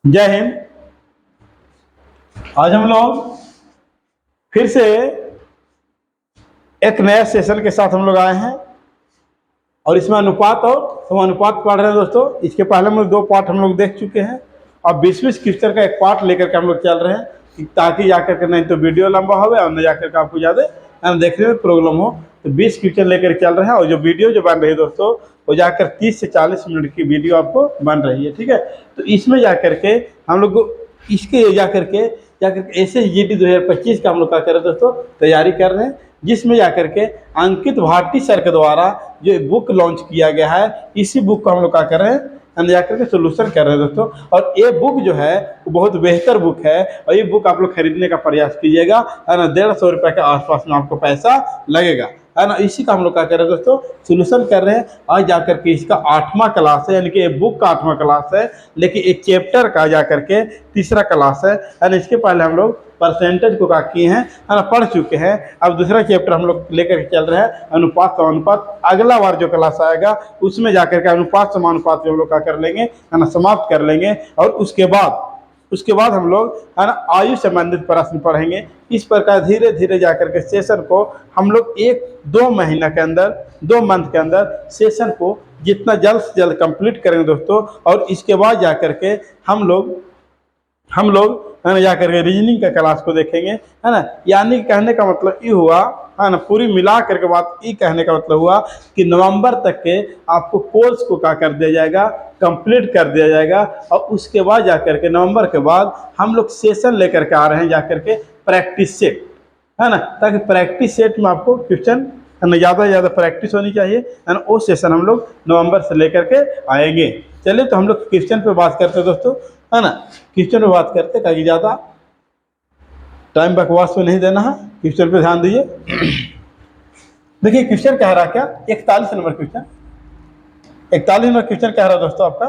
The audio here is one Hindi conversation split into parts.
जय हिंद। आज हम लोग फिर से एक नया सेशन के साथ हम लोग आए हैं और इसमें अनुपात और समानुपात पढ़ रहे हैं दोस्तों। इसके पहले हम लोग 2 पार्ट हम लोग देख चुके हैं और 20 क्वेश्चन का एक पार्ट लेकर के हम लोग चल रहे हैं ताकि जाकर के नहीं तो वीडियो लंबा हो और न जाकर के आपको ज़्यादा देखने में प्रॉब्लम हो। तो 20 क्वेश्चन लेकर चल रहे हैं और जो वीडियो जो बन रही है दोस्तों वो जाकर 30 से 40 मिनट की वीडियो आपको बन रही है, ठीक है। तो इसमें जाकर के हम लोग इसके जाकर के SSGD 2025 का हम लोग क्या कर रहे हैं दोस्तों, तैयारी कर रहे हैं, जिसमें जाकर के अंकित भाटी सर के द्वारा जो बुक लॉन्च किया गया है इसी बुक को हम लोग क्या कर रहे हैं जाकर के सोल्यूशन कर रहे हैं दोस्तों। और ये बुक जो है वो बहुत बेहतर बुक है और ये बुक आप लोग खरीदने का प्रयास कीजिएगा, है ना। 150 रुपये के आसपास में आपको पैसा लगेगा, है ना। इसी का हम लोग क्या कर रहे हैं दोस्तों, सोल्यूशन कर रहे हैं। आज जाकर के इसका 8वां क्लास है, यानी कि ये बुक का 8वां क्लास है, लेकिन एक चैप्टर का जाकर के 3रा क्लास है ना। इसके पहले हम लोग परसेंटेज को क्या किए हैं, है ना, पढ़ चुके हैं। अब दूसरा चैप्टर हम लोग लेकर के चल रहे हैं अनुपात समानुपात। अगला बार जो क्लास आएगा उसमें जाकर के अनुपात समानुपात हम लोग क्या कर लेंगे, है ना, समाप्त कर लेंगे। और उसके बाद हम लोग, है ना, आयु संबंधित प्रश्न पढ़ेंगे। इस प्रकार धीरे धीरे जाकर के सेशन को हम लोग 1-2 महीना के अंदर, 2 मंथ के अंदर सेशन को जितना जल्द से जल्द कंप्लीट करेंगे दोस्तों। और इसके बाद जाकर के हम लोग है ना जाकर के रीजनिंग का क्लास को देखेंगे, है ना। यानी कहने का मतलब ये हुआ, है ना, पूरी मिला करके बात ये कहने का मतलब हुआ कि नवंबर तक के आपको कोर्स को क्या कर दिया जाएगा, कंप्लीट कर दिया जाएगा। और उसके बाद जाकर के नवंबर के बाद हम लोग सेशन लेकर के आ रहे हैं जाकर के प्रैक्टिस सेट, है ना, ताकि प्रैक्टिस सेट में आपको क्वेश्चन ज़्यादा से ज़्यादा प्रैक्टिस होनी चाहिए, है ना। वो सेशन हम लोग नवंबर से लेकर के आएंगे। चलिए तो हम लोग क्वेश्चन पे बात करते हैं दोस्तों, है ना। क्वेश्चन पे बात करते ताकि ज़्यादा टाइम बकवास पे नहीं देना है, क्वेश्चन पे ध्यान दीजिए। देखिए क्वेश्चन कह रहा क्या, 41 नंबर क्वेश्चन, 41 नंबर क्वेश्चन कह रहा दोस्तों आपका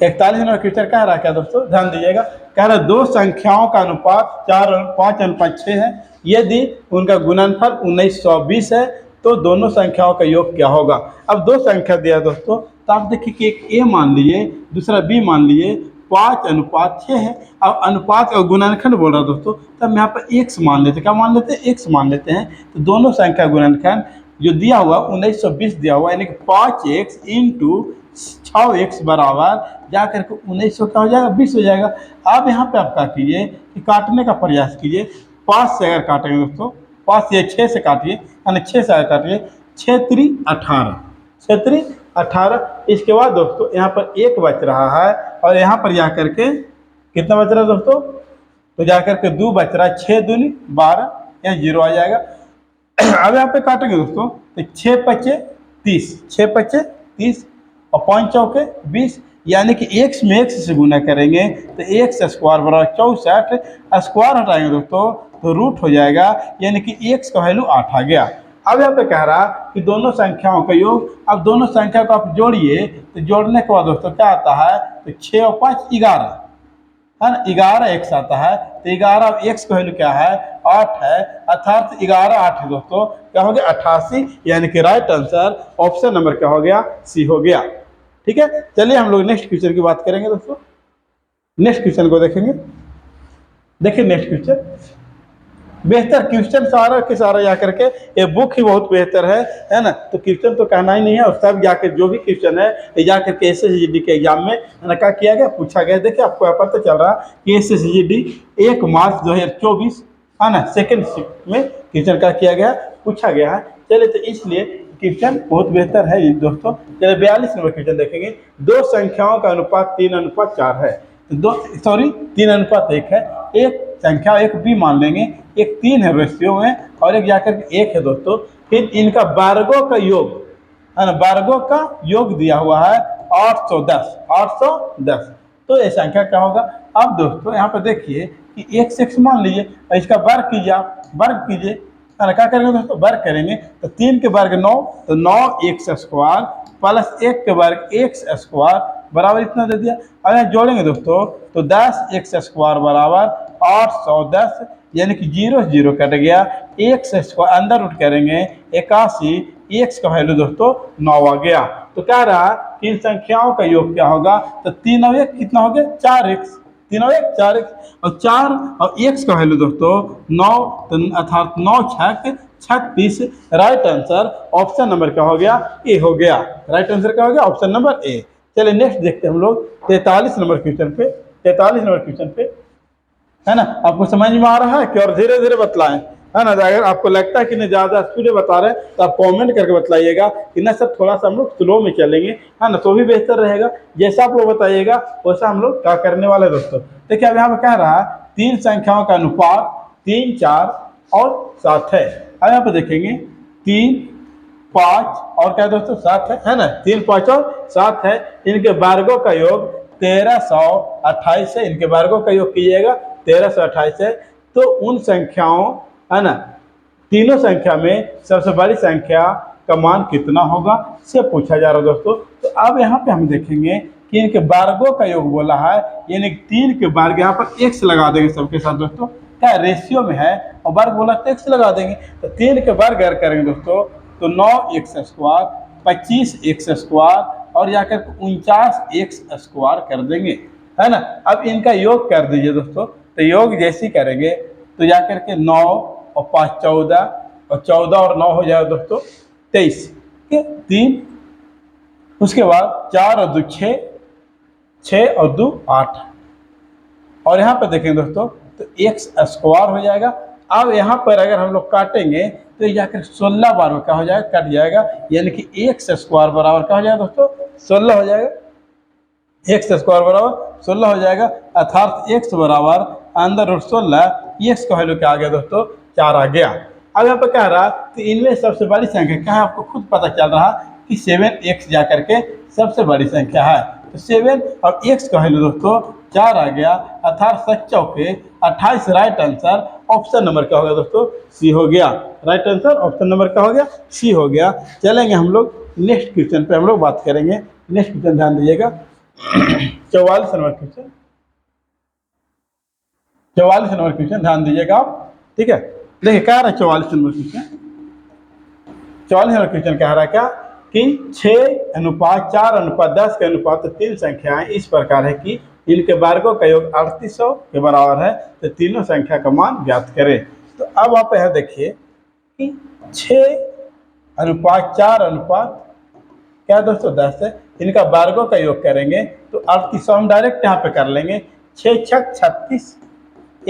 41 नंबर क्वेश्चन कह रहा क्या दोस्तों, ध्यान दीजिएगा। कह रहा 2 संख्याओं का अनुपात 5:6 है। यदि उनका गुणनफल 1920 है तो दोनों संख्याओं का योग क्या होगा। अब 2 संख्या दिया दोस्तों, तो आप देखिए कि एक A मान लीजिए, दूसरा B मान लीजिए, 5:6 है। अब अनुपात और गुणनखंड बोल रहा दोस्तों, तब हम यहाँ पर x मान लेते हैं। क्या मान लेते हैं, x मान लेते हैं। तो दोनों संख्या गुणनखंड जो दिया हुआ 1920 दिया हुआ, यानी कि 5x × 6x बराबर जाकर के 1900 क्या हो जाएगा, 20 हो जाएगा। अब यहाँ पे आप क्या कीजिए कि काटने का प्रयास कीजिए। 5 से अगर काटेंगे दोस्तों, 5 या 6 से काटिए, यानी 6 से अगर काटिए, 6×3 18, 6×3 18। इसके बाद दोस्तों यहाँ पर 1 बच रहा है और यहाँ पर जाकर के कितना बच रहा है दोस्तों, तो जाकर के 2 बच रहा है। 6×2 12, यहाँ 0 आ जाएगा। अब यहाँ पे काटेंगे दोस्तों, तो 6×5 30, 6×5 30 और 5×4 20, यानी कि x में x से गुना करेंगे तो x² बराबर 64। स्क्वायर हटाएंगे दोस्तों तो रूट हो जाएगा, यानी कि x का वैल्यू 8 आ गया। अब यहाँ पे कह रहा कि दोनों संख्याओं का योग। अब दोनों संख्या को आप जोड़िए, तो जोड़ने के बाद दोस्तों क्या आता है, तो 6 और 5 11, है ना, 11 x आता है। तो 11 x का वैल्यू क्या है, 8 है, अर्थात 11 8 है दोस्तों, क्या हो गया 88, यानी कि राइट आंसर ऑप्शन नंबर क्या हो गया, सी हो गया। ठीक है, चलिए हम लोग नेक्स्ट क्वेश्चन की बात करेंगे दोस्तों। नेक्स्ट क्वेश्चन को देखेंगे। देखिए नेक्स्ट क्वेश्चन, बेहतर क्वेश्चन सारा के सारा जाकर के ये बुक ही बहुत बेहतर है ना। तो क्वेश्चन तो कहना ही नहीं है, और सब जाकर जो भी क्वेश्चन है ये जाकर के SSGD के एग्जाम में क्या किया गया, पूछा गया। देखिए आपको यहाँ पता चल रहा कि SSGD 1 मार्च 2024, है ना, सेकेंड शिफ्ट में क्वेश्चन क्या किया गया, पूछा गया है। चलिए तो इसलिए क्वेश्चन बहुत बेहतर है ये दोस्तों। चलिए 42 नंबर क्वेश्चन देखेंगे। 2 संख्याओं का अनुपात 3:4 है। तो 3:1 है। एक संख्या एक B मान लेंगे, एक 3 है रेशियो में और एक जाकर के 1 है दोस्तों। फिर इनका वर्गों का योग, है ना, वर्गों का योग दिया हुआ है 810। तो ये संख्या क्या होगा। अब दोस्तों यहाँ पर देखिए कि 1 से x मान लीजिए और इसका वर्ग कीजिए, आप वर्ग कीजिए, है ना। क्या करेंगे दोस्तों, वर्ग करेंगे तो 3 के वर्ग 9, तो 9x² प्लस 1 के वर्ग x² बराबर इतना दे दिया। अब यहाँ जोड़ेंगे दोस्तों तो 10x² बराबर 810, यानी कि 0 0 कट गया। x² अंदर रूट करेंगे 81, x का वैल्यू दोस्तों 9 आ गया। तो कह रहा है कि इन संख्याओं का योग क्या होगा, तो 3 और 1 कितना हो गया 4x, 3 और 1 4x, और 4 और x का वैल्यू दोस्तों 9, तो अर्थात 9 छक 36। राइट आंसर ऑप्शन नंबर क्या हो गया, ए हो गया। राइट आंसर क्या हो गया, ऑप्शन नंबर ए। चलिए नेक्स्ट देखते हैं हम लोग 43 नंबर क्वेश्चन पे। 43 नंबर क्वेश्चन पे, है ना, आपको समझ में आ रहा है कि, और धीरे धीरे बतलाएं, है ना। अगर आपको लगता है कि नहीं ज़्यादा स्पीड बता रहे हैं तो आप कमेंट करके बतलाइएगा कि ना सर थोड़ा सा हम लोग स्लो में चलेंगे, है ना, तो भी बेहतर रहेगा। जैसा आप लोग बताइएगा वैसा हम लोग क्या करने वाले हैं दोस्तों। देखिए अब यहाँ पे कह रहा है 3 संख्याओं का अनुपात 3, 4 और 7 है। अब यहाँ पे देखेंगे 3, 5 और क्या दोस्तों 7 है ना, 3, 5 और 7 है। इनके वर्गों का योग 1328 है। इनके वर्गों का योग कीजिएगा 1328 है। तो उन संख्याओं, है ना, तीनों संख्या में सबसे बड़ी संख्या का मान कितना होगा से पूछा जा रहा है दोस्तों। तो अब यहाँ पे हम देखेंगे कि इनके वर्गों का योग बोला है, यानी 3 के वर्ग, यहाँ पर x लगा देंगे सबके साथ दोस्तों, क्या रेशियो में है और वर्ग बोला तो x लगा देंगे। तो 3 के वर्ग अगर करेंगे दोस्तों तो 9x², 25x² और जाकर 49x² कर देंगे, है ना। अब इनका योग कर दीजिए दोस्तों। तो योग जैसे ही करेंगे तो जाकर के 9 और 5 14 और 14 और 9 हो जाएगा दोस्तों 23 के 3। उसके बाद 4 और 2 6, 6 और 2 8, और यहाँ पर देखेंगे दोस्तों तो x² हो जाएगा। अब यहाँ पर अगर हम लोग काटेंगे तो ये जाकर 16 बार क्या हो जाएगा, कट जाएगा, यानी कि x² बराबर क्या हो जाएगा दोस्तों 16 हो जाएगा। x² बराबर 16 हो जाएगा, अर्थात x बराबर अंदर रूट 16, x का वैल्यू क्या आ गया दोस्तों 4 आ गया। अब यहाँ पर कह रहा तो इनमें सबसे बड़ी संख्या क्या है, आपको खुद पता चल रहा कि 7x जा करके सबसे बड़ी संख्या है। तो 7 और x का वैल्यू दोस्तों 4 आ गया, अर्थात 7 चौके 28। राइट आंसर ऑप्शन नंबर क्या होगा दोस्तों, सी हो गया। राइट आंसर ऑप्शन नंबर क्या हो गया, सी हो गया। चलेंगे हम लोग नेक्स्ट क्वेश्चन पे हम लोग बात करेंगे। नेक्स्ट क्वेश्चन ध्यान दीजिएगा 44 नंबर क्वेश्चन, 44 नंबर क्वेश्चन ध्यान दीजिएगा आप, ठीक है। देखिए क्या रहा है 44 नंबर क्वेश्चन। 44 नंबर क्वेश्चन कह रहा है क्या कि 6:4:10 के अनुपात 3 संख्याएं इस प्रकार है कि इनके वर्गों का योग 3800 के बराबर है। तो तीनों संख्या का मान ज्ञात करें। तो अब आप यह देखिए कि 6:4 क्या दोस्तों 10 है। इनका वर्गों का योग करेंगे तो 3800 हम डायरेक्ट यहाँ पे कर लेंगे। 6 छक 36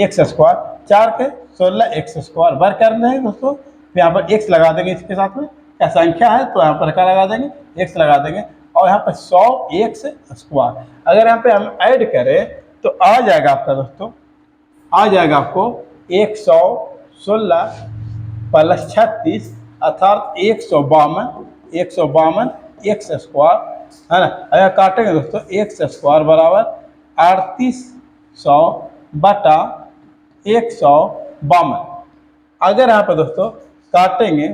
x², 4 के 16 x² वर्ग करना है दोस्तों। तो यहाँ पर x लगा देंगे, इसके साथ में क्या संख्या है तो यहाँ पर क्या लगा देंगे, x लगा देंगे, और यहाँ पर 100x²। अगर यहाँ पे हम ऐड करें तो आ जाएगा आपका दोस्तों, आ जाएगा आपको 116 प्लस 36 अर्थात 152 x², है ना। अगर काटेंगे दोस्तों x² बराबर 3800 बटा 152। अगर यहाँ पर दोस्तों काटेंगे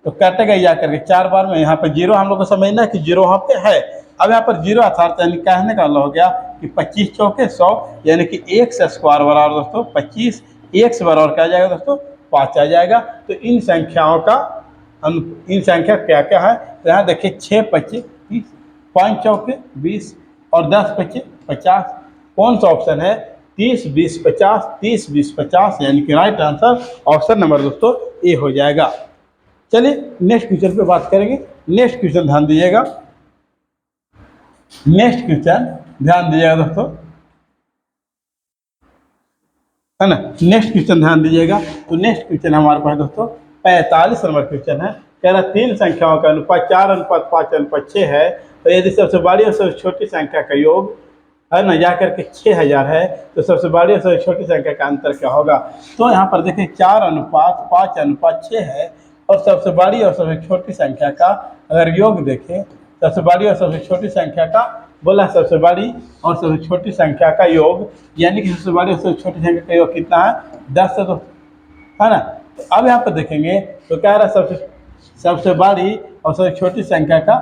तो कटेगा जा करके 4 बार में, यहाँ पर जीरो हम लोग को समझना है कि जीरो वहाँ पे है। अब यहाँ पर जीरो अर्थात यानी कहने का हो गया कि 25 चौके 100, यानी कि x² बराबर दोस्तों 25, x बराबर क्या आ जाएगा दोस्तों 5 आ जाएगा। तो इन संख्याओं का इन संख्या क्या क्या है, तो यहाँ देखिए 6 25 30, 5 चौके 20 और 10 25 50। कौन सा ऑप्शन है 30 20 50, 30 20 50, यानी कि राइट आंसर ऑप्शन नंबर दोस्तों ए हो जाएगा। चलिए नेक्स्ट क्वेश्चन पे बात करेंगे। नेक्स्ट क्वेश्चन ध्यान दीजिएगा, नेक्स्ट क्वेश्चन ध्यान दीजिएगा दोस्तों, है ना। नेक्स्ट क्वेश्चन ध्यान दीजिएगा। तो नेक्स्ट क्वेश्चन हमारे पास दोस्तों 45 नंबर क्वेश्चन है। कह रहा 3 संख्याओं का अनुपात 4:5:6 है। तो यदि सबसे बड़ी और सबसे छोटी संख्या का योग, है ना, जा करके 6000 है, तो सबसे बड़ी और सबसे छोटी संख्या का अंतर क्या होगा। तो यहाँ पर देखिए 4:5:6 है, और सबसे बड़ी और सबसे छोटी संख्या का अगर योग देखें, सबसे बड़ी और सबसे छोटी संख्या का बोला, सबसे बड़ी और सबसे छोटी संख्या का योग, यानी कि सबसे बड़ी और सबसे छोटी संख्या का योग कितना है 10 है, तो है ना। तो अब यहाँ पर देखेंगे तो क्या रहा सबसे बड़ी और सबसे छोटी संख्या का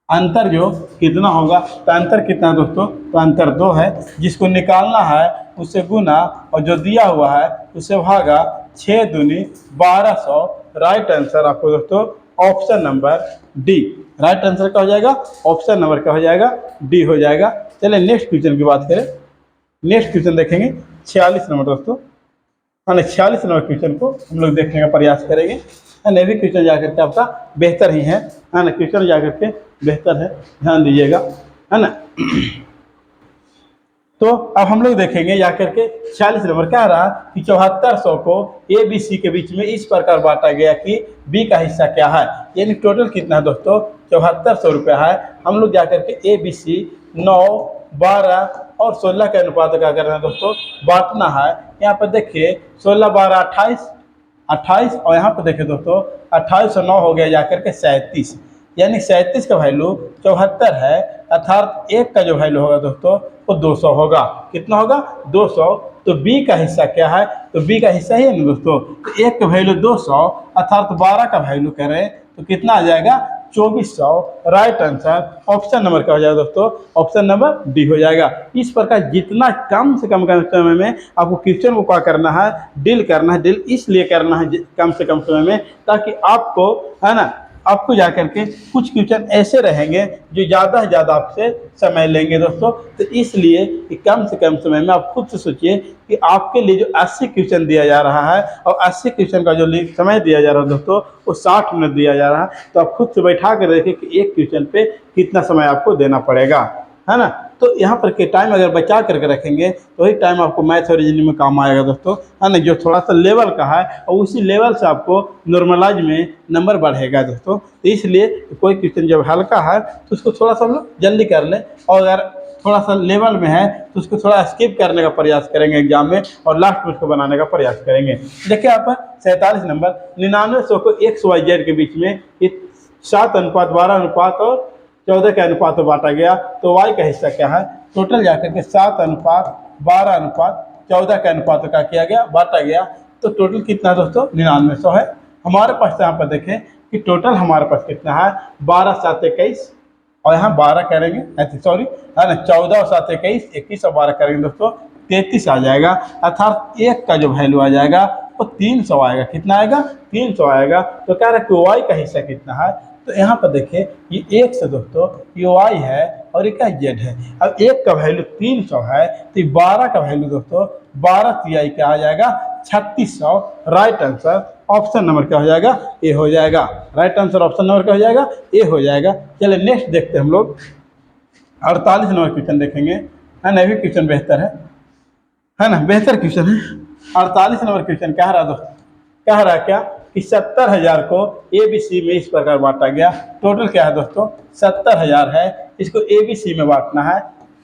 अंतर जो कितना होगा। तो अंतर कितना है दोस्तों, तो अंतर 2 है। जिसको निकालना है उससे गुना, और जो दिया हुआ है उससे भागा, 6 दूनी 1200। राइट आंसर आपको दोस्तों option number D. Right answer क्या हो जाएगा? ऑप्शन नंबर क्या हो जाएगा? डी हो जाएगा। चलिए नेक्स्ट क्वेश्चन की बात करें। नेक्स्ट क्वेश्चन देखेंगे 46 नंबर दोस्तों। हाँ 46 नंबर क्वेश्चन को हम लोग देखने का प्रयास करेंगे। है भी क्वेश्चन जाकर के आपका बेहतर ही है ना? क्वेश्चन जाकर के बेहतर है, ध्यान दीजिएगा, है ना। तो अब हम लोग देखेंगे जाकर के 46 नंबर क्या रहा कि 7400 को ए बी सी के बीच में इस प्रकार बांटा गया कि बी का हिस्सा क्या है। यानी टोटल कितना है दोस्तों? 7400 रुपया है। हम लोग जाकर के ए बी सी 9, 12 और 16 के अनुपात का करना है दोस्तों, बांटना है। यहाँ पर देखिए 16, 12, 28 और यहाँ पर देखिए दोस्तों 28 और 9 हो गया जाकर के 37। यानी 37 का वैल्यू 74 है, अर्थात एक का जो वैल्यू होगा दोस्तों वो 200 होगा। कितना होगा? 200। तो बी का हिस्सा क्या है? तो बी का हिस्सा ही है ना दोस्तों, तो एक का वैल्यू 200 अर्थात 12 का वैल्यू करें तो कितना आ जाएगा? 2400। राइट आंसर ऑप्शन नंबर क्या हो जाएगा दोस्तों? ऑप्शन नंबर डी हो जाएगा। इस प्रकार जितना कम से कम समय में आपको क्वेश्चन को क्या करना है? डील करना है। डील इसलिए करना है कम से कम समय में, ताकि आपको, है ना, आपको जाकर के कुछ क्वेश्चन ऐसे रहेंगे जो ज़्यादा से ज़्यादा आपसे समय लेंगे दोस्तों। तो इसलिए कि कम से कम समय में आप खुद से सोचिए कि आपके लिए जो 80 क्वेश्चन दिया जा रहा है और 80 क्वेश्चन का जो समय दिया जा रहा है दोस्तों वो 60 मिनट दिया जा रहा है। तो आप खुद से बैठा कर देखिए कि एक क्वेश्चन पे कितना समय आपको देना पड़ेगा, है ना। तो यहाँ पर के टाइम अगर बचा करके रखेंगे तो वही टाइम आपको मैथ और रीजनिंग में काम आएगा दोस्तों, है ना, जो थोड़ा सा लेवल का है और उसी लेवल से आपको नॉर्मलाइज में नंबर बढ़ेगा दोस्तों। तो इसलिए कोई क्वेश्चन जब हल्का है तो उसको थोड़ा सा हम लोग जल्दी कर लें, और अगर थोड़ा सा लेवल में है तो उसको थोड़ा स्किप करने का प्रयास करेंगे एग्जाम में, और लास्ट में उसको बनाने का प्रयास करेंगे। देखिए यहाँ पर 47 नंबर 9900 को XYZ के बीच में 7 अनुपात 12 अनुपात और 14 के अनुपात में बांटा गया। तो वाई का हिस्सा क्या है? टोटल जाकर के 7 अनुपात 12 अनुपात 14 के अनुपात का किया गया, बांटा गया। तो टोटल कितना दोस्तों? 9900 है। हमारे पास यहाँ पर देखें कि टोटल हमारे पास कितना है? 12 7 21 और यहाँ 12 करेंगे, सॉरी, है ना, 14 और 7 21, 21 और 12 करेंगे दोस्तों 33 आ जाएगा। अर्थात एक का जो वैल्यू आ जाएगा वो 300 आएगा। कितना आएगा? 300 आएगा। तो कह रहा है कि वाई का हिस्सा कितना है? तो यहाँ पर देखिए ये एक से दोस्तों ये वाई है और एक जेड है। अब एक का वैल्यू 300 है तो 12 का वैल्यू दोस्तों 12 तिहाई क्या आ जाएगा? 3600। राइट आंसर ऑप्शन नंबर क्या हो जाएगा? ए हो जाएगा। राइट आंसर ऑप्शन नंबर क्या हो जाएगा? ए हो जाएगा। चलिए नेक्स्ट देखते हैं हम लोग 48 नंबर क्वेश्चन देखेंगे, है ना, भी क्वेश्चन बेहतर है ना, बेहतर क्वेश्चन है। 48 नंबर क्वेश्चन कह रहा दोस्तों, कह रहा क्या कि 70,000 को ए बी सी में इस प्रकार बांटा गया। टोटल क्या है दोस्तों? 70,000 है। इसको ए बी सी में बांटना है।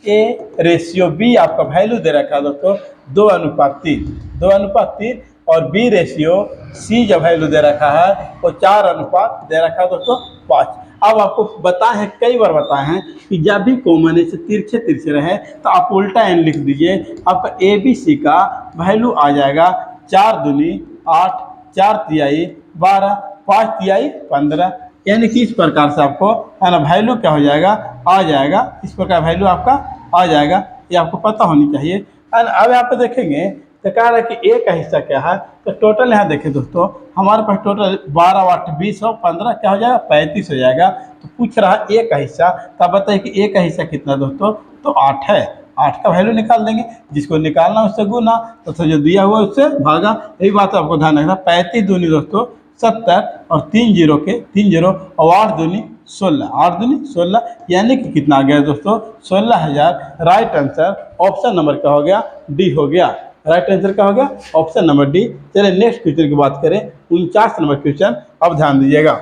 ए रेशियो बी आपका वैल्यू दे रखा है दोस्तों 2:3, 2:3, और बी रेशियो सी जो वैल्यू दे रखा है वो 4 अनुपात दे रखा है दोस्तों 5। अब आपको बताए हैं, कई बार बताए हैं कि जब भी कॉमन से तिरछे तिरछे रहे तो आप उल्टा एन लिख दीजिए। आपका ए बी सी का वैल्यू आ जाएगा 4 दूनी 8, 4 तिहाई 12, 5 तिहाई 15। यानी कि इस प्रकार से आपको, है ना, वैल्यू क्या हो जाएगा? आ जाएगा। इस प्रकार वैल्यू आपका आ जाएगा, ये आपको पता होनी चाहिए। अब यहाँ पे देखेंगे तो कह रहा है कि ए का हिस्सा क्या है? तो टोटल यहाँ देखिए दोस्तों हमारे पास टोटल 12 8 20 और 15 क्या हो जाएगा? 35 हो जाएगा। तो पूछ रहा है ए का हिस्सा, तो आप बताइए कि ए का हिस्सा कितना दोस्तों? तो 8 है। 8 का वैल्यू निकाल देंगे, जिसको निकालना उससे गुना तथा जो दिया हुआ उससे भागा। यही बात आपको ध्यान रखना। 35 दूनी दोस्तों 70 और 3 जीरो के 3 जीरो और 8 दूनी 16, 8 दूनी 16, यानी कि कितना आ गया दोस्तों? 16,000। राइट आंसर ऑप्शन नंबर क्या हो गया? डी हो गया। राइट आंसर क्या हो गया? Option number D. चलिए नेक्स्ट क्वेश्चन की बात करें 49 नंबर क्वेश्चन। अब ध्यान दीजिएगा,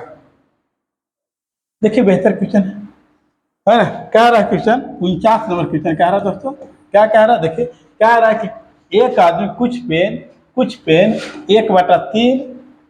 देखिए बेहतर क्वेश्चन है ना। कह रहा है क्वेश्चन 49 नंबर क्वेश्चन कह रहा है दोस्तों, क्या कह रहा है? देखिए कह रहा है कि एक आदमी कुछ पेन 1/3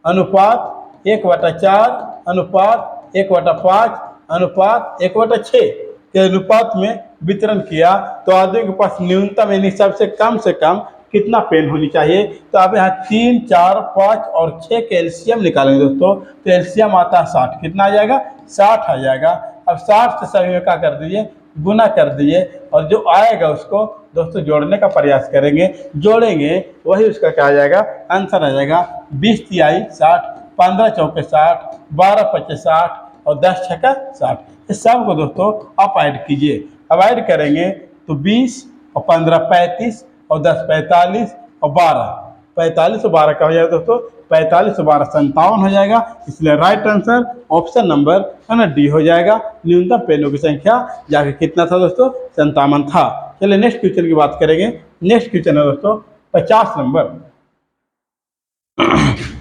अनुपात 1/4 अनुपात 1/5 अनुपात 1/6 के अनुपात में वितरण किया। तो आदमी के पास न्यूनतम यानी सबसे कम से कम कितना पेन होनी चाहिए? तो आप यहाँ 3, 4, 5 और 6 के एलसीएम निकालेंगे दोस्तों। तो एलसीएम आता है 60। कितना आ जाएगा? 60 आ जाएगा। अब 60 से सभी में क्या कर दीजिए? गुना कर दीजिए, और जो आएगा उसको दोस्तों जोड़ने का प्रयास करेंगे। जोड़ेंगे वही उसका क्या आ जाएगा? आंसर आ जाएगा 20 तिहाई 60, 15 चौके 60, 12 पच्चे 60 और 10 छक्का 60। इस सब को दोस्तों आप ऐड कीजिए। अब ऐड करेंगे तो 20 और 15 35 और 10 45 और 12 45 और 12 का हो जाएगा दोस्तों 45 और 12 57 हो जाएगा। इसलिए राइट आंसर ऑप्शन नंबर है ना डी हो जाएगा। न्यूनतम पेनों की संख्या जाके कितना था दोस्तों 57 था। चलिए नेक्स्ट क्वेश्चन की बात करेंगे। नेक्स्ट क्वेश्चन है दोस्तों 50 नंबर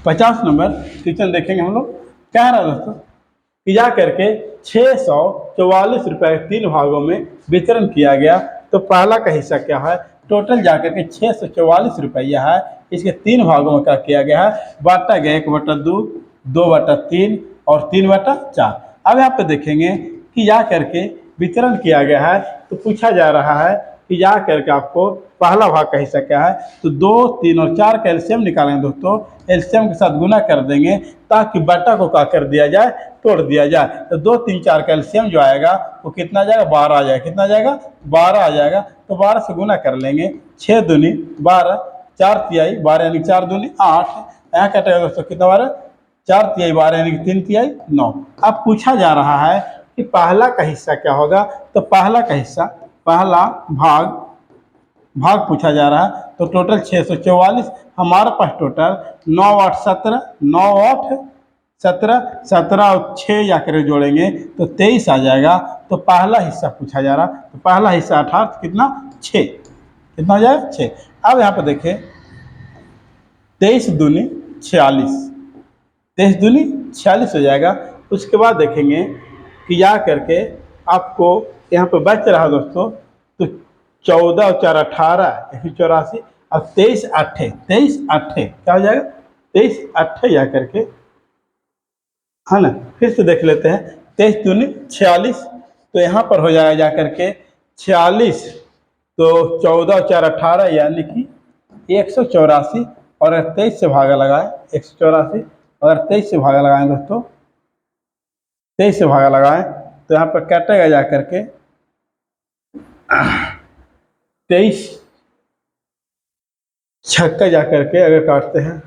50 नंबर क्वेश्चन देखेंगे हम लोग। क्या रहा दोस्तों कि जा करके 644 रुपये 3 भागों में वितरण किया गया। तो पहला का हिस्सा क्या है, टोटल जाकर के 644 रुपया है। इसके 3 भागों में क्या किया गया है, बांटा गया 1/2, 2/3 और 3/4। अब यहाँ पे देखेंगे कि जा करके वितरण किया गया है। तो पूछा जा रहा है कि जा करके आपको पहला भाग का हिस्सा क्या है। तो 2, 3 और 4 का एलसीएम निकालेंगे दोस्तों। एलसीएम के साथ गुना कर देंगे ताकि बटा को क्या कर दिया जाए, तोड़ दिया जाए। तो 2, 3, 4 का एलसीएम जो आएगा वो कितना आ जाएगा, 12 आ जाएगा। कितना आ जाएगा, 12 आ जाएगा। तो 12 से गुना कर लेंगे, 6 दूनी 12, 4 तिहाई 12 यानी 4 दूनी 8। यहाँ कटेगा दोस्तों कितना 12, 4 तिहाई 12 यानी 3 तिहाई 9। अब पूछा जा रहा है कि पहला का हिस्सा क्या होगा। तो पहला का हिस्सा, पहला भाग पूछा जा रहा है। तो टोटल 644, हमारे पास टोटल 9 8 17, 9 8 17, 17 और 6 जाकर जोड़ेंगे तो 23 आ जाएगा। तो पहला हिस्सा पूछा जा रहा। तो पहला हिस्सा 18 कितना 6, कितना हो जाएगा 6। अब यहाँ पर देखें 23 दूनी 46, 23 दूनी 46 हो जाएगा। उसके बाद देखेंगे कि जा करके आपको यहाँ पर बच रहा दोस्तों तो 14 और 4 18 184 और 23 8 क्या हो जाएगा 23 8 जा करके, है ना। फिर से देख लेते हैं 23 दूनी 46। तो यहाँ पर हो जाएगा जा करके 46, तो 14 और 4 18 यानी कि 184। और अगर 23 से भागा लगाए 184, अगर 23 से भागा लगाएं दोस्तों, 23 से भागा लगाएं तो यहाँ पर कटेगा जा करके 23 छक्का जा करके अगर काटते हैं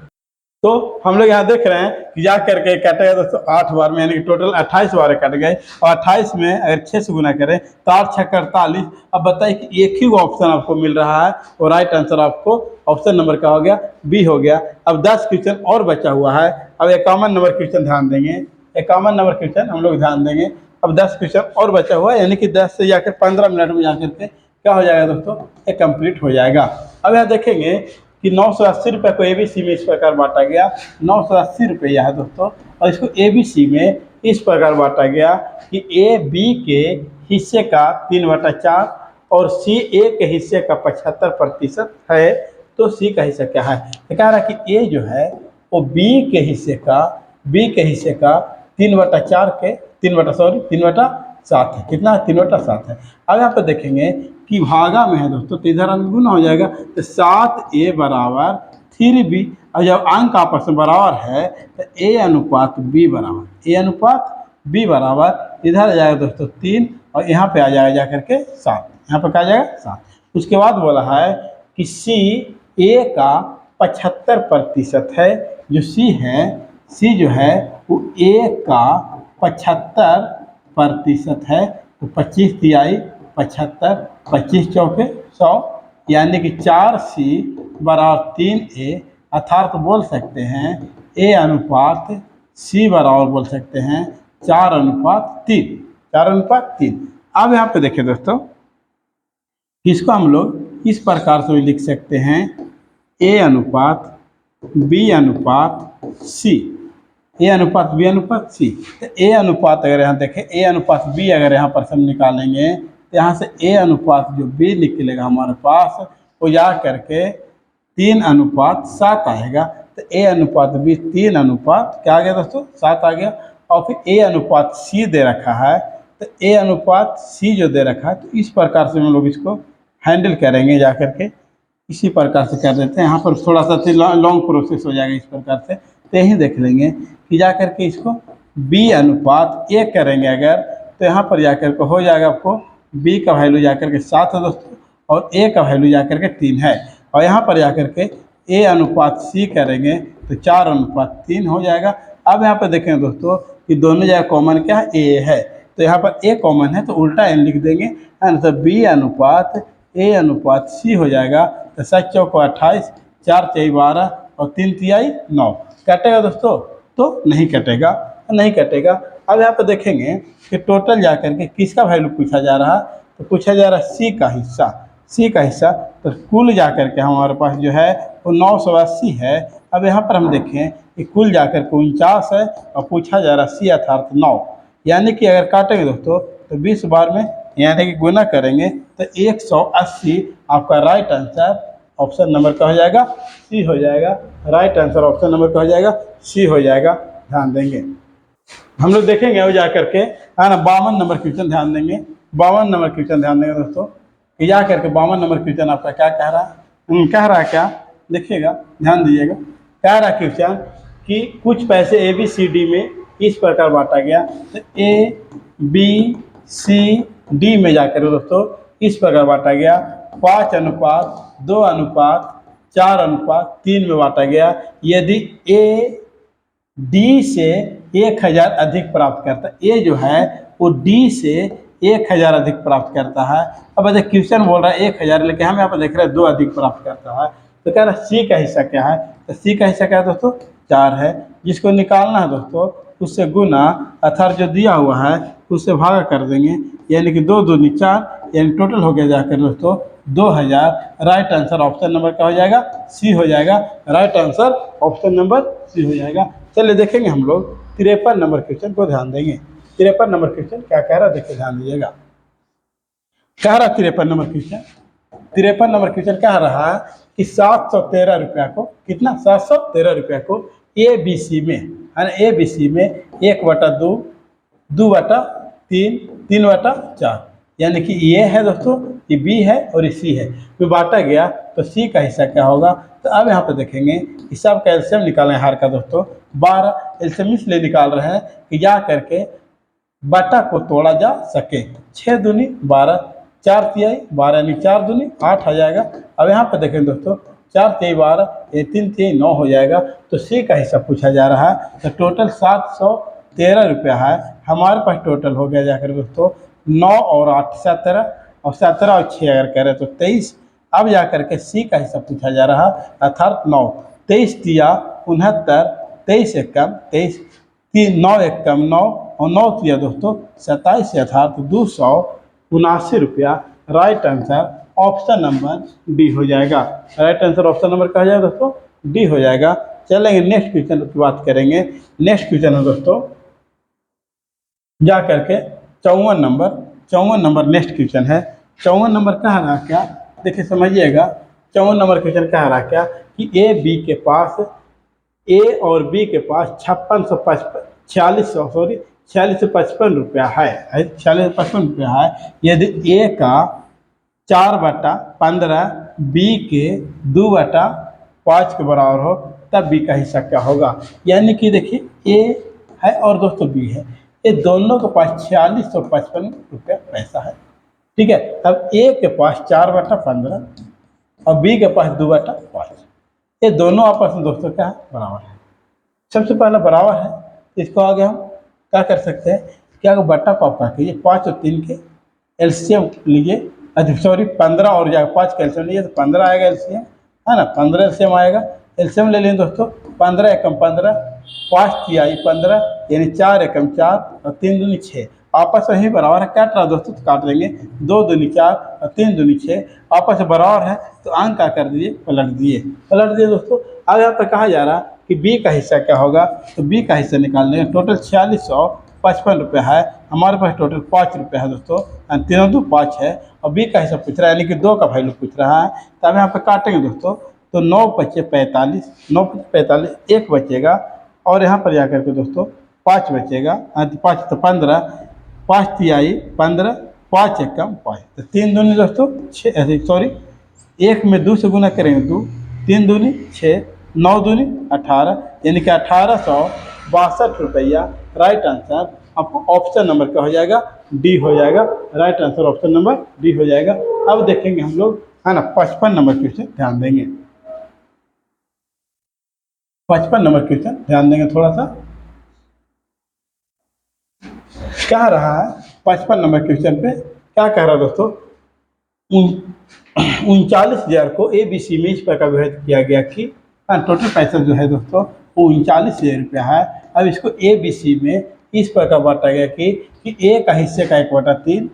तो हम लोग यहाँ देख रहे हैं कि जा करके कटेगा दोस्तों 8 बार में, यानी कि टोटल 28 बार कट गए। और 28 में अगर 6 से गुना करें तो 8 छक्का 48। अब बताइए कि एक ही ऑप्शन आपको मिल रहा है और राइट आंसर आपको ऑप्शन नंबर का हो गया बी हो गया। अब 10 क्वेश्चन और बचा हुआ है। अब 51 नंबर क्वेश्चन ध्यान देंगे, 51 नंबर क्वेश्चन हम लोग ध्यान देंगे। अब 10 क्वेश्चन और बचा हुआ है, यानी कि 10 से जाकर 15 मिनट में जाकर के क्या हो जाएगा दोस्तों, ये कंप्लीट हो जाएगा। अब यहाँ देखेंगे कि 980 रुपये को ABC में इस प्रकार बांटा गया। 980 रुपया है दोस्तों, और इसको ABC में इस प्रकार बांटा गया कि AB के हिस्से का 3/4 और CA के हिस्से का 75% है। तो C का हिस्सा क्या है, तो कह रहा है कि A जो है वो B के हिस्से का 3/4 के 3/7 है। कितना है, 3/7 है। अब यहाँ पर देखेंगे कि भागा में है दोस्तों, तो इधर अंक गुना हो जाएगा। तो 7A बराबर 3B, और जब अंक आपस में बराबर है तो A अनुपात B बराबर इधर आ जाएगा दोस्तों 3, और यहाँ पे आ जाएगा जा करके 7। यहाँ पर क्या आ जाएगा 7। उसके बाद बोला है कि C A का 75% है। जो C जो है वो A का 75% है। तो 25 तिहाई 75, 25 चौके 100, यानी कि 4C बराबर 3A, अर्थात बोल सकते हैं A अनुपात C बराबर बोल सकते हैं 4:3। अब यहाँ पे देखिए दोस्तों, इसको हम लोग इस प्रकार से भी लिख सकते हैं A अनुपात B अनुपात C, A अनुपात B अनुपात C। तो A अनुपात अगर यहाँ देखें, A अनुपात B अगर यहाँ पर हम निकालेंगे तो यहाँ से A अनुपात जो B निकलेगा हमारे पास वो जा करके 3:7 आएगा। तो A अनुपात B 3:, क्या आ गया दोस्तों, 7 आ गया। और फिर A अनुपात C दे रखा है। तो A अनुपात C जो दे रखा है, तो इस प्रकार से हम लोग इसको हैंडल करेंगे जा करके, इसी प्रकार से कर देते हैं। यहाँ पर थोड़ा सा लॉन्ग प्रोसेस हो जाएगा इस प्रकार से। तो यही देख लेंगे कि जा करके इसको B अनुपात A करेंगे अगर, तो यहाँ पर जा करके हो जाएगा आपको B का वैल्यू जा करके 7 है दोस्तों, और A का वैल्यू जा करके 3 है। और यहाँ पर जा करके A अनुपात C करेंगे तो 4:3 हो जाएगा। अब यहाँ पर देखें दोस्तों कि दोनों जगह कॉमन क्या है, ए है, तो यहाँ पर ए कॉमन है तो उल्टा एन लिख देंगे, है ना। तो बी अनुपात ए अनुपात सी हो जाएगा। तो 7 चौको 28, 4 तिहाई 12 और 3 तिहाई 9। कटेगा दोस्तों? तो नहीं कटेगा, नहीं कटेगा। अब यहाँ पर देखेंगे कि टोटल जा करके किसका वैल्यू पूछा जा रहा है, तो पूछा जा रहा है सी का हिस्सा, सी का हिस्सा। तो कुल जा करके हमारे पास जो है वो 980 है। अब यहाँ पर हम देखें कि कुल जा कर के 49 है और पूछा जा रहा है सी अर्थात 9, यानी कि अगर काटेंगे दोस्तों तो 20 बार में यानी कि गुना करेंगे तो 180 आपका राइट आंसर ऑप्शन नंबर का हो जाएगा, सी हो जाएगा। राइट आंसर ऑप्शन नंबर का हो जाएगा, सी हो जाएगा। ध्यान देंगे हम लोग देखेंगे वो जा करके, है ना। 52 नंबर क्वेश्चन ध्यान देंगे, 52 नंबर क्वेश्चन ध्यान देंगे दोस्तों कि जा करके 52 नंबर क्वेश्चन आपका क्या कह रहा है, कह रहा है क्या, देखिएगा ध्यान दीजिएगा। कह रहा है क्वेश्चन कि कुछ पैसे ए बी सी डी में इस प्रकार बांटा गया, तो ए बी सी डी में जाकर दोस्तों इस प्रकार बांटा गया, 5 अनुपात 2 अनुपात 4 अनुपात 3 में बांटा गया। यदि ए डी से 1000 अधिक प्राप्त करता है, ए जो है वो डी से 1000 अधिक प्राप्त करता है। अब अगर क्वेश्चन बोल रहा है 1000, लेकिन हम यहाँ पर देख रहे हैं 2 अधिक प्राप्त करता है, तो कह रहा है सी का हिस्सा क्या है, तो सी का हिस्सा क्या है दोस्तों, 4 है। जिसको निकालना है दोस्तों उससे गुना अर्थात जो दिया हुआ है उससे भागा कर देंगे, यानी कि 2 दूनी 4, यानी टोटल हो गया जाकर दोस्तों 2000। राइट आंसर ऑप्शन नंबर क्या हो जाएगा, सी हो जाएगा। Right answer option number C हो जाएगा। चलिए देखेंगे हम लोग 53 नंबर क्वेश्चन को ध्यान देंगे। 53 नंबर क्वेश्चन क्या कह रहा है, देखिए ध्यान दीजिएगा। कह रहा 53 नंबर क्वेश्चन, 53 नंबर क्वेश्चन कह रहा है कि 713 रुपया को, कितना, 713 रुपया को ए बी सी में, है ना, ए बी सी में 1/2, 2/3, 3/4, यानी कि ये है दोस्तों, ये बी है और ये सी है, तो बांटा गया। तो सी का हिस्सा क्या होगा, तो अब यहाँ पे देखेंगे कि सब का एलसीएम निकालें हार का दोस्तों। 12 एलसीएम इसलिए निकाल रहे हैं कि जा करके बटा को तोड़ा जा सके। 6 दूनी 12, 4 तिहाई 12, यानी 4 दूनी 8 आ जाएगा। अब यहाँ पर देखें दोस्तों 4 तिहाई 12, ये 3 तिहाई 9 हो जाएगा। तो सी का हिस्सा पूछा जा रहा है, तो टोटल 713 रुपया है। हमारे पास टोटल हो गया जाकर दोस्तों 9 और 8 17, और 17 और 6 अगर करें तो 23। अब जा करके सी का हिस्सा पूछा जा रहा है अर्थात 9। 23 तिया 69, 23 एकम 23, 9 एकम 9 और 9 तिया दोस्तों 27, अर्थात 279 रुपया। Right answer option number D हो जाएगा। राइट आंसर ऑप्शन नंबर क्या हो जाएगा दोस्तों, डी हो जाएगा। चलेंगे नेक्स्ट क्वेश्चन की बात करेंगे। नेक्स्ट क्वेश्चन है दोस्तों जा करके 54 नंबर नेक्स्ट क्वेश्चन है। 54 नंबर कह रहा क्या, देखिए समझिएगा। 54 नंबर क्वेश्चन कह रहा क्या कि ए बी के पास, ए और बी के पास 4655 रुपया है, 4655 रुपया है। यदि ए का 4/15 बी के 2/5 के बराबर हो तब बी का हिस्सा क्या होगा। यानी कि देखिए ए है और दोस्तों बी है, ये दोनों के पास 4655 रुपया पैसा है, ठीक है। अब ए के पास 4/15 और बी के पास 2/5, ये दोनों आपस में दोस्तों क्या है, बराबर है। सबसे पहले बराबर है, इसको आगे हम क्या कर सकते हैं, क्या बट्टा पापा कीजिए, 5 और 3 के एलसीएम लीजिए, अच्छा सॉरी 15 और जाएगा 5 का एलसीएम लीजिए तो 15 आएगा एलसीएम, है ना, 15 एलसीएम आएगा। एलसीएम ले लें दोस्तों, 15 एकम 15, 5 तिहाई 15, यानी 4 एकम 4 और 3 दूनी 6, आपस में ही बराबर है। काट रहा दोस्तों तो काट देंगे, 2 दूनी 4 और 3 दूनी 6, आपस में बराबर है। तो अंक क्या कर दिए, पलट दिए दोस्तों। अब यहाँ पर कहा जा रहा है कि बी का हिस्सा क्या होगा, तो बी का हिस्सा निकाल लेंगे। टोटल 4655 रुपये है, हमारे पास टोटल 5 रुपये है दोस्तों, 3 2 5 है, और बी का हिस्सा पूछ रहा है यानी कि 2 का वैल्यू पूछ रहा है। तो अब यहाँ पे काटेंगे दोस्तों, तो 9 बचे 45, 9 45, 1 बचेगा, और यहाँ पर जाकर के दोस्तों 5 बचेगा, 5 तो 15, 5 तिहाई 15, 5 एकम 5, तो 3 दूनी दोस्तों 6, सॉरी 1 में 2 से गुना करेंगे 2, 3 दूनी 6, 9 दूनी 18, यानी कि 1862 रुपया। राइट आंसर आपको ऑप्शन नंबर क्या हो जाएगा, डी हो जाएगा। Right answer option number D हो जाएगा। अब देखेंगे हम लोग, है ना, 55 नंबर क्वेश्चन ध्यान देंगे। 55 नंबर क्वेश्चन ध्यान देंगे थोड़ा सा। कह रहा है 55 नंबर क्वेश्चन पे क्या कह रहा है दोस्तों, 39,000 को ए बी सी में इस प्रकार विभाजित किया गया कि टोटल पैसा जो है दोस्तों वो 39,000 रुपया है। अब इसको ए बी सी में इस प्रकार बांटा गया कि ए का हिस्से का 1/3,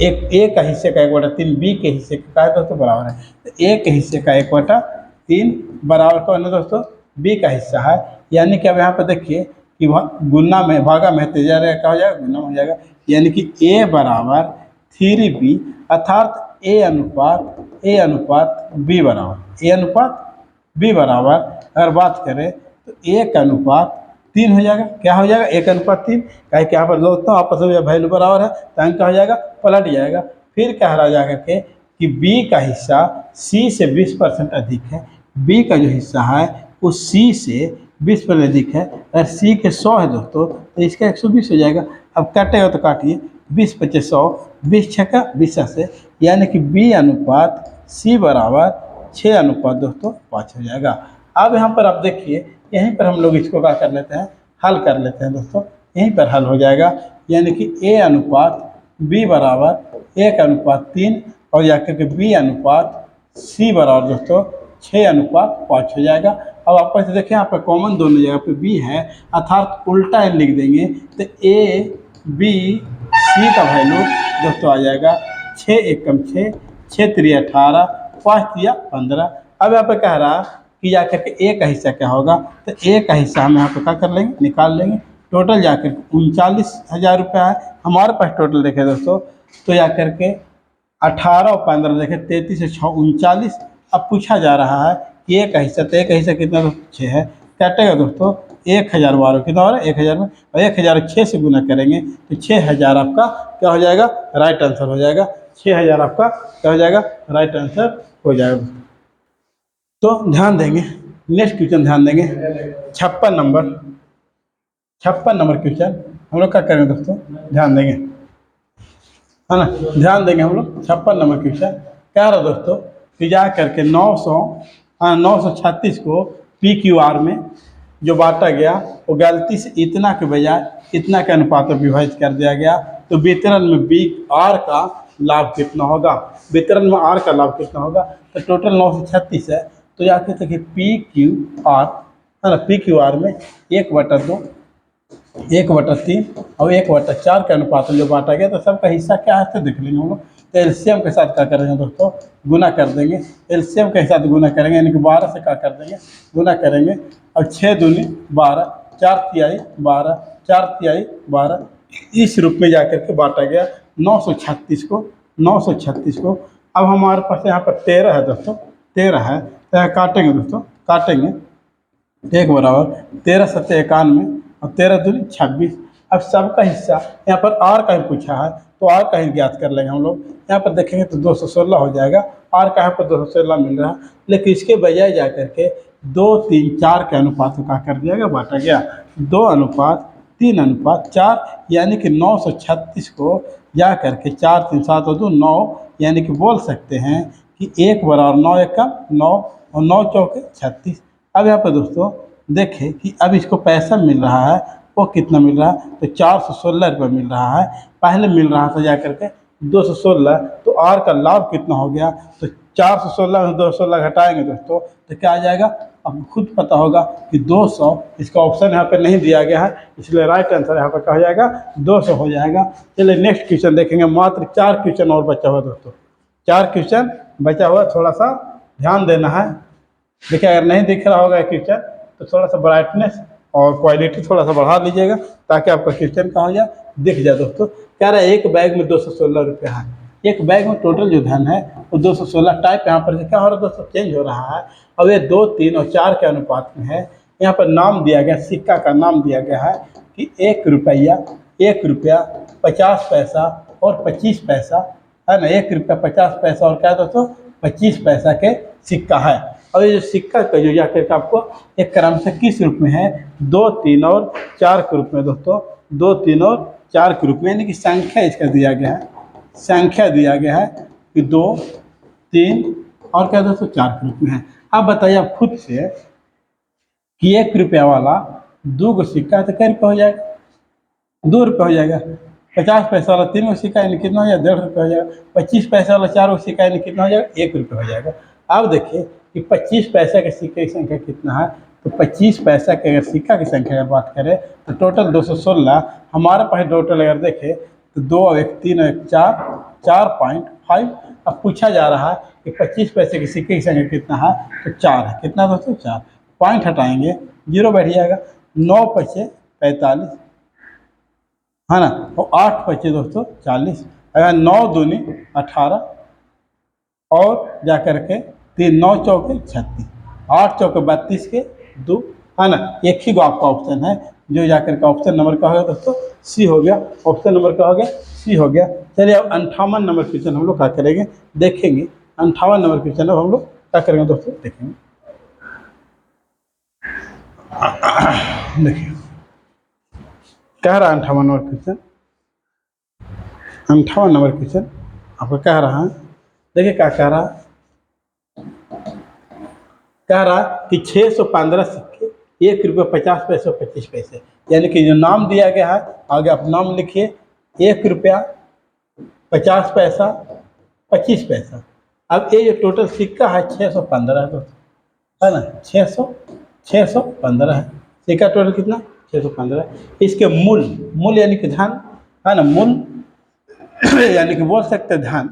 एक ए का हिस्से का 1/3 बी के हिस्से का है दोस्तों बराबर है। तो ए के हिस्से का 1/3 बराबर कौन है दोस्तों, बी का हिस्सा है। यानी कि अब यहाँ पर देखिए कि गुना में भागा में तेजा रहेगा, क्या हो जाएगा, गुना हो जाएगा। यानी कि ए बराबर 3b, अर्थात ए अनुपात बी बराबर अगर बात करें तो 1:3 हो जाएगा। क्या हो जाएगा, 1:3। कहे कि यहाँ पर दोस्तों आपस में वैल्यू बराबर है तो अंक क्या हो जाएगा, पलट जाएगा। फिर कह रहा जा करके कि बी का हिस्सा सी से 20% अधिक है। बी का जो हिस्सा है वो सी से 20% अधिक है। अगर सी के 100 है दोस्तों तो इसका 120 हो जाएगा। अब काटेगा तो काटिए, 20 × 5 100, 20 × 6 20 से, यानी कि बी अनुपात सी बराबर 6 दोस्तों 5 हो जाएगा। अब यहाँ पर आप देखिए, यहीं पर हम लोग इसको क्या कर लेते हैं, हल कर लेते हैं दोस्तों। यहीं पर हल हो जाएगा, यानी कि ए अनुपात बी बराबर 1:3 और जाकर के बी अनुपात सी बराबर दोस्तों 6:5 हो जाएगा। अब आप ऐसे देखें, यहाँ पर कॉमन दोनों जगह पे बी है, अर्थात उल्टा लिख देंगे तो ए बी सी का वैल्यू दोस्तों आ जाएगा 6 एकम 6, 6 3 18, 5 3 15। अब यहाँ पे कह रहा कि जाकर के ए का हिस्सा क्या होगा, तो ए का हिस्सा हम यहाँ पे क्या कर लेंगे, निकाल लेंगे। टोटल जाकर के 39,000 रुपया है हमारे पास टोटल देखे दोस्तों। तो जाकर के 18 और 15 देखे 33 और 6 39। अब पूछा जा रहा है कि ए का हिस्सा, तो ए का हिस्सा कितना दोस्तों 6 है। काटेगा दोस्तों 1012 कितना हो रहा है 1000 में, और 1000 6 से गुना करेंगे तो 6000 आपका क्या हो जाएगा, राइट आंसर हो जाएगा। 6000 आपका क्या हो जाएगा, राइट आंसर हो जाएगा। तो ध्यान देंगे, नेक्स्ट क्वेश्चन ध्यान देंगे, 56 नंबर क्वेश्चन हम लोग क्या करेंगे दोस्तों, ध्यान देंगे, है ना, ध्यान देंगे हम लोग। 56 नंबर क्वेश्चन क्या रहा दोस्तों कि जा करके 936 को पी क्यू आर में जो बांटा गया वो गलती से इतना के बजाय इतना के अनुपात में विभाजित कर दिया गया। तो वितरण में बी आर का लाभ कितना होगा, वितरण में आर का लाभ कितना होगा। तो टोटल 936 है, तो यहाँ कहते हैं कि पी क्यू आर, है ना, पी क्यू आर में 1/2, 1/3 और 1/4 के अनुपात में जो बांटा गया। तो सबका हिस्सा क्या है तो देख लेंगे हम लोग। तो एलसीएम के साथ क्या करेंगे दोस्तों, गुना कर देंगे। एलसीएम के साथ गुना करेंगे, यानी कि 12 से क्या कर देंगे, गुना करेंगे। और 6 दूनी 12, 4 तिहाई 12, 4 तिहाई 12, इस रूप में जाकर के बांटा गया 936 को। अब हमारे पास यहाँ पर 13 है दोस्तों, 13 है तो यहाँ काटेंगे दोस्तों, काटेंगे 1 बराबर 13 × 7 91 और 13 दूनी 26। अब सबका हिस्सा यहाँ पर आर का ही पूछा है तो आर का ही ज्ञात कर लेंगे हम लोग। यहाँ पर देखेंगे तो 216 हो जाएगा, आर का यहाँ पर 216 मिल रहा है। लेकिन इसके बजाय जा करके 2 3 4 के अनुपात को क्या कर दिया गया, बांटा गया 2:3:4, यानी कि 936 को जा करके 4 3 7 और 2 9, यानी कि बोल सकते हैं कि 1 बराबर 9 एकम 9 और 9 चौके 36। अब यहाँ पर दोस्तों देखें कि अब इसको पैसा मिल रहा है वो कितना मिल रहा है, तो 416 रुपये मिल रहा है। पहले मिल रहा था जा करके 216, तो आर का लाभ कितना हो गया, तो 416 में 216 घटाएंगे दोस्तों तो क्या आ जाएगा, अब खुद पता होगा कि 200। इसका ऑप्शन यहाँ पर नहीं दिया गया है, इसलिए राइट आंसर यहाँ पर क्या हो जाएगा, 200 हो जाएगा। चलिए नेक्स्ट क्वेश्चन देखेंगे। मात्र 4 क्वेश्चन और बचा हुआ दोस्तों, 4 क्वेश्चन बचा हुआ, थोड़ा सा ध्यान देना है। देखिए अगर नहीं दिख रहा होगा क्वेश्चन तो थोड़ा सा ब्राइटनेस और क्वालिटी थोड़ा सा बढ़ा लीजिएगा ताकि आपका क्वेश्चन कहाँ हो जाए, दिख जाए दोस्तों। कह रहा है एक बैग में 216 रुपया है। एक बैग में टोटल जो धन है वो 216 टाइप यहाँ पर क्या हो रहा है दोस्तों, चेंज हो रहा है। अब ये 2 3 और 4 के अनुपात में है। यहाँ पर नाम दिया गया, सिक्का का नाम दिया गया है कि 1 रुपया 50 पैसा और 25 पैसा, है ना, 1 रुपया 50 पैसा और क्या दोस्तों 25 पैसा के सिक्का है। और ये जो सिक्का का जो जाकर आपको एक क्रम से किस रूप में है, 2 3 और 4 के रूप में दोस्तों, 2 3 और 4 के रूप में, यानी कि संख्या इसका दिया गया है, संख्या दिया गया है कि 2 3 और क्या दोस्तों 4 के रूप में है। अब बताइए आप खुद से कि 1 रुपया वाला 2 गो सिक्का तो कै रुपया हो जाएगा, 2 रुपये हो जाएगा। 50 पैसा वाला 3 गो सिक्का यानी कितना हो जाएगा, 1.5 रुपये हो जाएगा। 25 पैसा वाला 4 गो सिक्का यानी कितना हो जाएगा, 1 रुपये हो जाएगा। अब देखिए कि 25 पैसा के सिक्के की संख्या कितना है, तो 25 पैसा के अगर सिक्का की संख्या अगर बात करें तो टोटल 216। हमारे पास टोटल अगर देखें तो 2 और 1 3 और 1 4, 4.5। अब पूछा जा रहा है कि 25 पैसे के सिक्के की संख्या कितना है, तो 4 है। कितना दोस्तों, 4। पॉइंट हटाएंगे, 0 बैठ जाएगा। 9 पचे 45 है ना, और 8 बचे दोस्तों 40। अगर 9 दूनी 18 और जा करके 3 9 चौके 36, 8 चौके 32 के 2 है ना। एक ही गो आपका ऑप्शन है जो जा करके ऑप्शन नंबर का होगा दोस्तों, सी हो गया। ऑप्शन नंबर का हो गया, सी हो गया। चलिए अब 58 नंबर क्वेश्चन हम लोग क्या करेंगे, देखेंगे। 58 नंबर क्वेश्चन अब हम लोग क्या करेंगे दोस्तों, देखेंगे। देखिए कह रहा है 58 नंबर क्वेश्चन, 58 नंबर क्वेश्चन आपको कह रहा है। देखिए क्या कह रहा है, कह रहा है कि 615 सिक्के, 1 रुपये 50 पैसे और 25 पैसे, यानी कि जो नाम दिया गया है आगे आप नाम लिखिए। 1 रुपया 50 पैसा 25 पैसा। अब ये जो टोटल सिक्का है 615 है दोस्तों, है ना। 615 है सिक्का, टोटल कितना, 615। इसके मूल यानी कि धन, है ना, मूल यानी कि बोल सकते हैं धन।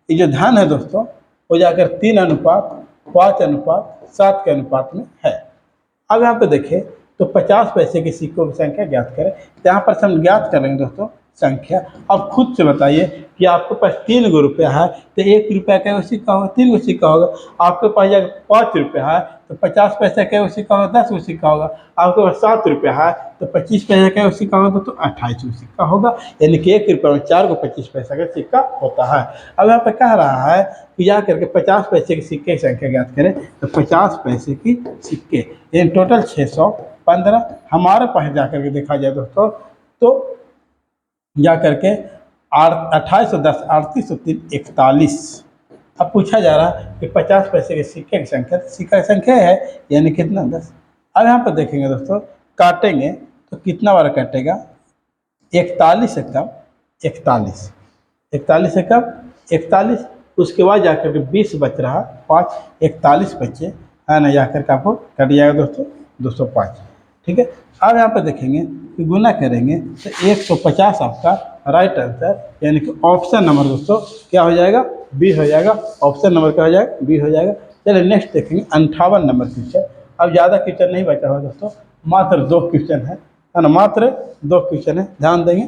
ये जो धन है दोस्तों वो जाकर 3:5:7 के अनुपात में है। अब यहाँ पे देखें तो 50 पैसे के सिक्कों की संख्या ज्ञात करें। तो यहाँ पर हम ज्ञात करेंगे दोस्तों संख्या। अब खुद से बताइए कि आपके पास 3 गो रुपया है तो 1 रुपया का सिक्का होगा, 3 गो सिक्का होगा। आपके पास अगर 5 रुपया है तो 50 पैसे का सिक्का होगा, 10 गो सिक्का होगा। आपके पास 7 रुपया है तो 25 पैसे का सिक्का होगा तो 28 गो सिक्का होगा। यानी कि 1 रुपये में 4 गो 25 पैसा का सिक्का होता है। अब यहाँ पे कह रहा है कि जा करके 50 पैसे के सिक्के की संख्या ज्ञात करें। तो 50 पैसे की सिक्के यानी टोटल 615। हमारे पास जा करके देखा जाए दोस्तों तो जा करके 2810 3803 41। अब पूछा जा रहा है कि 50 पैसे के सिक्के की संख्या, तो सिक्का की संख्या है यानी कितना, 10। अब यहाँ पर देखेंगे दोस्तों, काटेंगे तो कितना बार कटेगा, 41 है कम 41, 41 है कम 41। उसके बाद जाकर के 20 बच रहा, 5 41 बचे, है ना, जाकर के आपको कट जाएगा दोस्तों 205। ठीक है। अब यहाँ पर देखेंगे कि गुना करेंगे तो 150 आपका राइट आंसर यानी कि ऑप्शन नंबर दोस्तों क्या हो जाएगा, बी हो जाएगा। ऑप्शन नंबर क्या हो जाएगा, बी हो जाएगा। चलिए नेक्स्ट देखेंगे 58 नंबर क्वेश्चन। अब ज़्यादा क्वेश्चन नहीं बचा हुआ दोस्तों, मात्र 2 क्वेश्चन है ना, मात्र 2 क्वेश्चन है। ध्यान देंगे,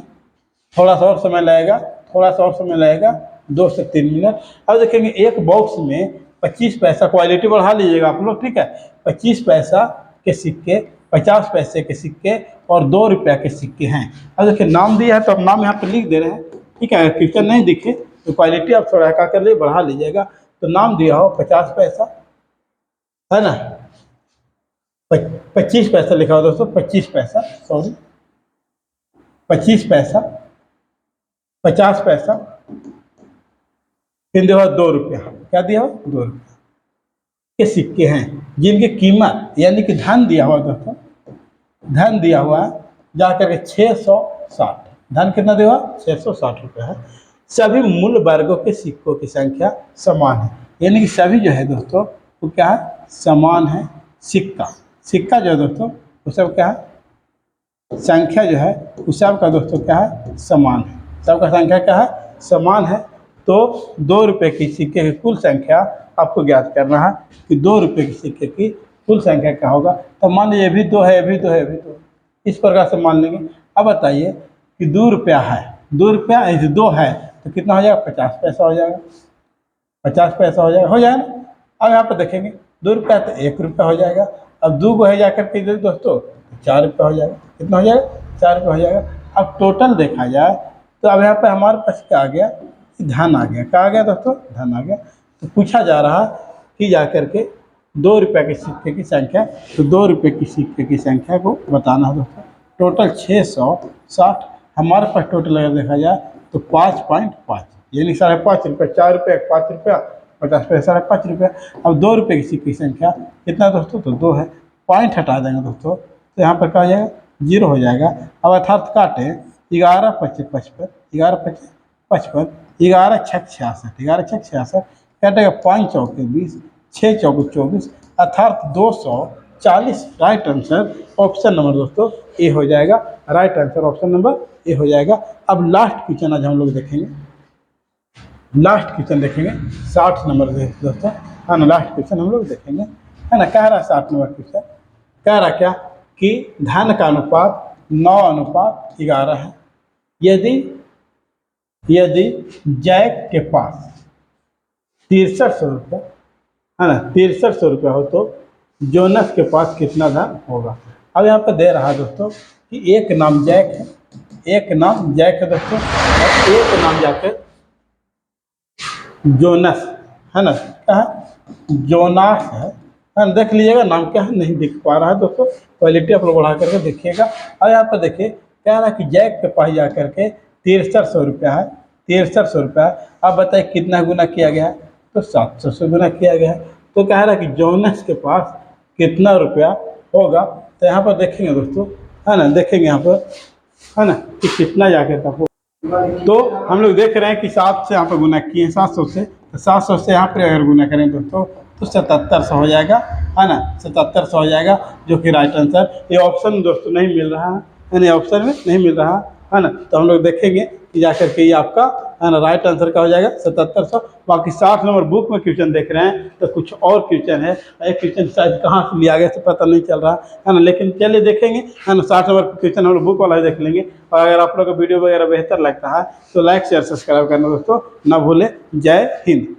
थोड़ा सा और समय लगेगा, थोड़ा सा और समय लगेगा, 2 से 3 मिनट। अब देखेंगे एक बॉक्स में 25 पैसा, क्वालिटी बढ़ा लीजिएगा आप लोग, ठीक है। 25 पैसा के सिक्के, 50 पैसे के सिक्के और 2 रुपया के सिक्के हैं। अब देखिए नाम दिया है तो अब नाम यहाँ पर लिख दे रहे हैं, ठीक है। अगर क्वेश्चन नहीं दिखे तो क्वालिटी आप थोड़ा क्या कर लिए, बढ़ा लीजिएगा। तो नाम दिया हो 50 पैसा, है ना, 25 पैसा लिखा हो दोस्तों, 25 पैसा, सॉरी 25 पैसा, 50 पैसा, फिर दिया 2 रुपया। क्या दिया हो, 2 रुपया के सिक्के हैं जिनकी कीमत यानी कि धन दिया हुआ दोस्तों, धन दिया हुआ जा करके 660। धन कितना दिया हुआ, 660 रुपया है। सभी मूल वर्गों के सिक्कों की संख्या समान है, यानी कि सभी जो है दोस्तों वो क्या है, समान है। सिक्का जो है दोस्तों वो सब क्या है, संख्या जो है उस सबका दोस्तों क्या है, समान है। सबका संख्या क्या है, समान है। तो 2 रुपये की सिक्के की कुल संख्या आपको ज्ञात करना है कि 2 रुपये के सिक्के की कुल संख्या क्या होगा। तो मान लीजिए ये भी 2 है, ये भी 2 है, ये भी 2 है, इस प्रकार से मान लेंगे। अब बताइए कि 2 रुपया है, 2 रुपया ऐसे 2 है तो कितना हो जाएगा, 50 पैसा हो जाएगा, 50 पैसा हो जाएगा, हो जाएगा ना। अब यहाँ पर देखेंगे 2 रुपया तो 1 रुपया हो जाएगा। अब 2 को है जाकर के दोस्तों 4 रुपया हो जाएगा। कितना हो जाएगा, 4 रुपया हो जाएगा। अब टोटल देखा जाए तो अब यहाँ पर हमारे पास क्या आ गया, धन आ गया। क्या आ गया दोस्तों, धन आ गया। तो पूछा जा रहा कि जा करके 2 रुपये के सिक्के की संख्या, तो 2 रुपये की सिक्के की संख्या को बताना है दोस्तों। टोटल 660 हमारे पास टोटल अगर देखा जाए तो 5.5 यानी 5.5 रुपये, 4 रुपये 5 रुपया, 50 पैसा 5 रुपया। अब 2 रुपये की सिक्के की संख्या कितना दोस्तों, तो 2 है। पॉइंट हटा देंगे दोस्तों तो यहाँ पर क्या हो जाएगा, 0 हो जाएगा। अब अर्थात काटें 11 पच्चीस 55, 11 पच्चीस 55, 11 छः 66, 11 छः 66, कटेगा 5 चौके 20, 6 चौके 24, अर्थात 240। राइट आंसर ऑप्शन नंबर दोस्तों ए हो जाएगा। Right answer option number A हो जाएगा। अब लास्ट क्वेश्चन आज हम लोग देखेंगे, लास्ट क्वेश्चन देखेंगे 60 नंबर दोस्तों, है ना। लास्ट क्वेश्चन हम लोग देखेंगे, है ना। कह रहा है 60 नंबर क्वेश्चन, कह रहा क्या कि धन का अनुपात 9:11 है। यदि यदि जैक के पास 6300 रुपये, है ना, 6300 रुपया हो तो जोनस के पास कितना धन होगा। अब यहाँ पर दे रहा है दोस्तों कि एक नाम जैक है, एक नाम जैक है दोस्तों, और एक नाम जाकर जोनस, है ना, क्या है, जोनास है ना। देख लीजिएगा नाम क्या है, नहीं दिख पा रहा है दोस्तों, क्वालिटी आप लोग बढ़ा करके देखिएगा। और यहाँ पर देखिए कह रहा है कि जैक के पास जा करके 6300 रुपया है, 6300 रुपया है। अब बताइए कितना गुना किया गया है, तो 700 से गुना किया गया है। तो कह रहा है कि जोनस के पास कितना रुपया होगा। तो यहाँ पर देखेंगे दोस्तों, है ना, देखेंगे यहाँ पर, है ना, कि कितना जाकर का। तो हम लोग देख रहे हैं कि 7 से यहाँ पर गुना किए, 700 से, तो 700 से यहाँ पर अगर गुना करें दोस्तों तो 7700 हो जाएगा, है ना, 7700 हो जाएगा, जो कि राइट आंसर। ये ऑप्शन दोस्तों नहीं मिल रहा है, यानी ऑप्शन में नहीं मिल रहा है ना। तो हम लोग देखेंगे कि जाकर के ये आपका, है ना, राइट आंसर का हो जाएगा 7700। बाकी 60 नंबर बुक में क्वेश्चन देख रहे हैं तो कुछ और क्वेश्चन है, एक क्वेश्चन शायद कहाँ से लिया गया तो पता नहीं चल रहा है ना, लेकिन चलिए देखेंगे, है ना। 60 नंबर क्वेश्चन हम लोग बुक वाला ही देख लेंगे। और अगर आप लोग को वीडियो वगैरह बेहतर लगता है तो लाइक शेयर सब्सक्राइब करना दोस्तों ना भूलें। जय हिंद।